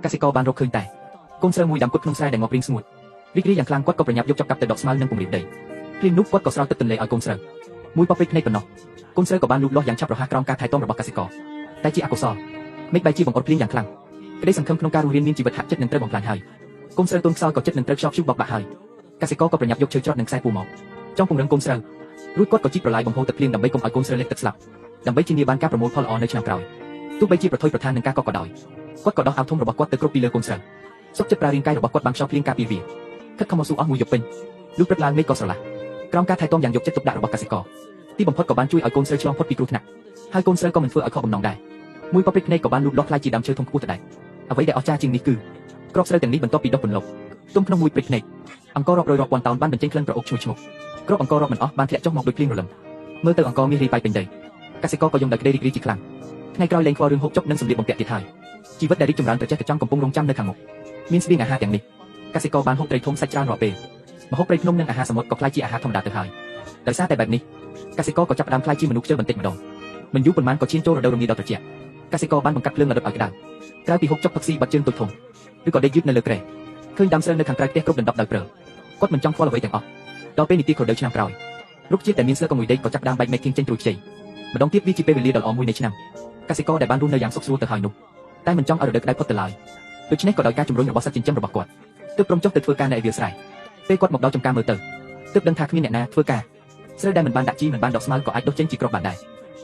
កសិករបានរកឃើញតែកូនស្រូវមួយដាំគត់ក្នុងស្រែដែលងាប់រីងស្ងួតរីករាយយ៉ាងខ្លាំងគាត់ក៏ប្រញាប់យកចាប់កាប់ទៅដកស្មៅនិងពង្រាបដីភ្លាមនោះគាត់ក៏ស្រោចទឹកទន្លេឲ្យកូនស្រូវមួយប៉ពេកភ្នែកប៉ុណ្ណោះកូនស្រូវក៏បានលូតលាស់យ៉ាងឆាប់រហ័សក្រោមការថែទាំរបស់កសិករតែជាអកុសលមេឃបែកជាបង្អត់ភ្លៀងយ៉ាងខ្លាំងក្តីសង្ឃឹមក្នុងការរស់រានមានជីវិតហាក់ចិត្តនឹងត្រូវបំផ្លាញហើយកូនស្រូវទន់ខ្សោយក៏ចិត្តនឹងត្រូវខ្ជាប់ខ្ជួបបោកបាក់ហើយកសិករក៏ប្រញាប់យកឈើច្រត់និងខ្សែពូមកចង់ពង្រឹងកូនស្រូវរួចគាត់ក៏ជីកប្រឡាយបំហូរទឹកភ្លៀងដើម្បីកុំឲ្យកូនស្រូវលិចទឹកស្លាប់ដើម្បីធានាបានការប្រមូលផលល្អនៅឆ្នាំក្រោយទោះបីជាប្រថុយប្រថាននឹងការកក់ក៏ដោយគាត់ក៏ដោះអាវធំរបស់គាត់ទៅគ្រប់ពីលើកូនស្រូវសុខចិត្តប្រើរាងកាយរបស់គាត់បានខ្យល់ភ្លៀងការពារវាខិតខំមកស៊ូអស់មួយយប់ពេញលុះព្រឹកឡើងមេឃក៏ស្រឡះក្រោមការថែទាំយ៉ាងយកចិត្តទុកដាក់របស់កសិករទីបំផុតក៏បានជួយឲ្យកូនស្រូវឆ្លងផុតពីគ្រោះថ្នាក់ហើយកូនស្រូវក៏មិនធ្វើឲ្យខកបំណងដែរមួយប៉ព្រិចភ្នែកក៏បានលូតលាស់ខ្លាយជាដើមឈើធំខ្ពស់ទៅដែរអ្វីដែលអស្ចារ្យជាងនេះគឺគ្រាប់ស្រូវទាំងនេះបន្ទាប់ពីដុះពន្លកទុំក្នុងមួយព្រិចភ្នែកអង្គររាប់រយរាប់ពាន់តោនបានបញ្ចេញក្លិនក្រអូបឈ្ងុយឈ្ងុកគ្រាប់អង្គររាប់មិនអស់បានធ្លាក់ចុះមកដោយភ្លៀងរលឹមមើលទៅអង្គរមានរីប៉ៃពេញដីកសិករក៏យំដោយក្តីរីករាយជាខ្លាំងថ្ងៃក្រោយលែងខ្វល់រឿងហូបចុកនិងសម្លៀកបំពាក់ទៀតហើយជីវិតដែលរីកចម្រើនត្រចះត្រចង់កំពុងរងចាំនៅខាងមុខមានស្បៀងអាហារទាំងនេះកសិករបានហូបត្រីធំសាច់ច្រើនរាល់ពេលម្ហូបព្រៃភ្នំនិងអាហារសមុទ្រក៏ក្លាយជាអាហារធម្មតាទៅហើយដោយសារតែបែបនេះកសិករក៏ចាប់ផ្ដើមក្លាយជាមនុស្សខ្ជិលបន្តិចម្ដងមិនយូរប៉ុន្មានក៏ឈានចូលរដូវរងាដ៏ត្រជាក់កសិករបានបង្កាត់ភ្លើងរលត់ឲ្យក្តៅក្រៅពីហូបចុកផឹកស៊ីបាត់ជើងតូចធំឬក៏ដេកយឺតនៅលើគ្រែឃើញដើមស្រូវនៅខាងក្រៅផ្ទះគ្រប់ដណ្ដប់ដោយព្រើគាត់មិនចង់ខ្វល់អ្វីទាំងអស់ដល់ពេលនីតិខរដូវឆ្នាំក្រោយរុក្ខជាតិដែលមានស្លឹកមួយដេកក៏ចាប់ផ្ដើមបែកមែកគៀងចេញត្រួយខ្ចីម្ដងទៀតវាជាពេលវេលាដ៏ល្អមួយនៃឆ្នាំកសិករដែលបានរស់នៅយ៉ាងសុខស្រួលទៅហើយនោះតែមិនចង់ឲ្យរដូវក្តៅផុតទៅឡើយដូច្នេះក៏ដោយការជំរុញរបស់សត្វចិញ្ចឹមរបស់គាត់ទើបព្រមចុះទៅធ្វើការនៅឯវាលស្រែពេលគាត់មកដល់ចំការមើលទៅទើបដឹងថាគ្មានអ្នកណាធ្វើការស្រូវដែលមិនបានដាក់ជីមិនបានដកស្មៅក៏អាចដុះចេញជាគ្រាប់បានដែរ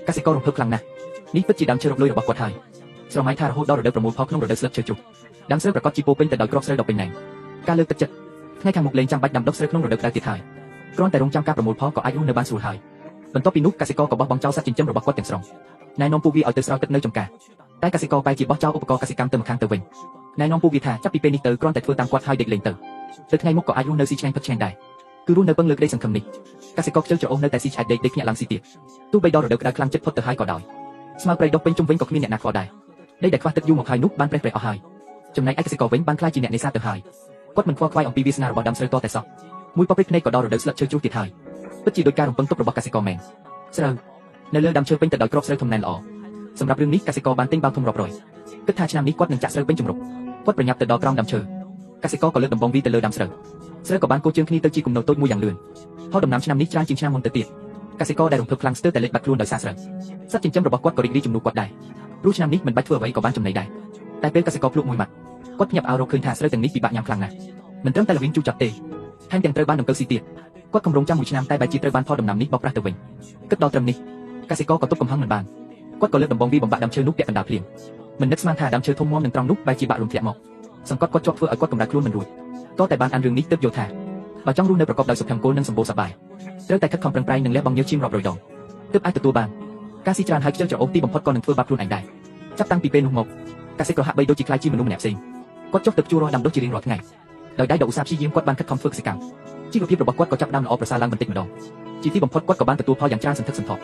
កសិកររំភើបខ្លាំងណាស់នេះពិតជាដើមឈើរកលុយរបស់គាត់ហើយស្រមៃថារហូតដល់រដូវប្រមូលផលក្នុងរដូវស្លឹកឈើជ្រុះដើមស្រូវប្រកបជាពោពេញទៅដោយគ្រាប់ស្រូវដ៏ពេញណែនការលើកទឹកចិត្តថ្ងៃខាងមុខលែងចាំបាច់ដាំដុះស្រូវក្នុងរដូវក្តៅទៀតហើយគ្រាន់តែរងចាំការប្រមូលផលក៏អាចរស់នៅបានស្រួលហើយបន្ទាប់ពីនោះកសិករក៏បោះបង់ចោលសត្វចិញ្ចឹមរបស់គាត់ទាំងស្រុងណែនាំពួកវាឲ្យទៅស្រោចទឹកនៅចំការតែកសិករបែរជាបោះចោលឧបករណ៍កសិកម្មទៅម្ខាងទៅវិញណែនាំពួកវាថាចាប់ពីពេលនេះទៅគ្រាន់តែធ្វើតាមគាត់ហើយដេកលេងទៅថ្ងៃមុខក៏អាចរស់នៅស៊ីឆ្ងាញ់ផឹកឆ្ងាញ់ដែរគឺរស់នៅពឹងលើក្តីសង្ឃឹមនេះកសិករខ្ជិលច្រអូសនៅតែស៊ីឆ្អែតដេកភ្ញាក់ឡើងស៊ីទៀតទោះបីដល់រដូវក្តៅខ្លាំងចិត្តផុតទៅហើយក៏ដោយស្មៅព្រៃដុះពេញជុំវិញក៏គ្មានអ្នកណាខ្វល់ដែរដីដែលខ្វះទឹកយូរមកហើយនោះបានប្រេះអស់ហើយចំណែកឯកសិករវិញបានក្លាយជាអ្នកនេសាទទៅហើយគាត់មិនខ្វល់ខ្វាយអំពីវាសនារបស់ដើមស្រូវតតែសោះមួយប៉ព្រិចភ្នែកក៏ដល់រដូវស្លឹកឈើជ្រុះទៀតហើយពិតជាដោយការរំពឹងទុករបស់កសិករមែនស្រូវនៅលើដើមឈើពេញទៅដោយគ្រាប់ស្រូវធំណែនល្អសម្រាប់រឿងនេះកសិករបានទិញបាវធំរាប់រយគិតថាឆ្នាំនេះគាត់នឹងចាក់ស្រូវពេញជំរប់គាត់ប្រញាប់ទៅដល់ក្រោមដើមឈើកសិករក៏លើកដំបងវីទៅលើដើមស្រូវស្រូវក៏បានកោជើងគ្នាទៅជាគំនរតូចមួយយ៉ាងលឿនផលដំណាំឆ្នាំនេះច្រើនជាងឆ្នាំមុនទៅទៀតកសិករដែលរំភើបខ្លាំងស្ទើរតែលេចបាត់ខ្លួនដោយសារស្រូវសត្វចិញ្ចឹមរបស់គាត់ក៏រីករាយជំនួសគាត់ដែរព្រោះឆ្នាំនេះមិនបាច់ធ្វើអ្វីក៏បានចំណេញដែរតែពេលកសិករភ្លក់មួយម៉ាត់គាត់ភ្ញាក់ផ្អើលរកឃើញថាស្រូវទាំងនេះពិបាកញ៉ាំខ្លាំងណាស់មិនត្រឹមតែល្វីងជូរចត់ទេថែមទាំងត្រូវបានដង្កូវស៊ីទៀតគាត់គម្រោងចាំមួយឆ្នាំតែបែរជាត្រូវបានផលដំណាំនេះបោកប្រាស់ទៅវិញគិតដល់ត្រឹមនេះកសិករក៏ទប់កំហឹងមិនបានគាត់ក៏លើកដំបងវីបំបាក់ដើមឈើនោះពាក់កណ្ដាលភ្លាមមិននឹកស្មានថាដើមឈើធំមាំនឹងត្រង់នោះបែរជាបាក់រំធ្លាក់មកសង្កត់គាត់ជាប់ធ្វើឲ្យគាត់កម្ដៅខ្លួនមិនរួចតតែបានអានរឿងនេះទើបយល់ថាបើចង់រស់នៅប្រកបដោយសុភមង្គលនិងសម្បូរសប្បាយត្រូវតែខិតខំប្រឹងប្រែងនិងលះបង់ញើសឈាមរាប់រយដងទើបអាចទទួលបានការស៊ីច្រើនហើយខ្ជិលច្រអូសទីបំផុតក៏នឹងធ្វើបាបខ្លួនឯងដែរចាប់តាំងពីពេលនោះមកកសិករហាក់បីដូចជាខ្លាចជាមនុស្សម្នាក់ផ្សេងគាត់ចុះទៅជួររាស់ដាំដុះជារៀងរាល់ថ្ងៃដោយដៃដ៏ឧស្សាហ៍ព្យាយាមគាត់បានខិតខំធ្វើកសិកម្មជីវភាពរបស់គាត់ក៏ចាប់ផ្ដើមល្អប្រសើរឡើងបន្តិចម្ដងជាទីបំផុតគាត់ក៏បានទទួលផលយ៉ាងច្រើនសន្ធឹកសន្ធាប់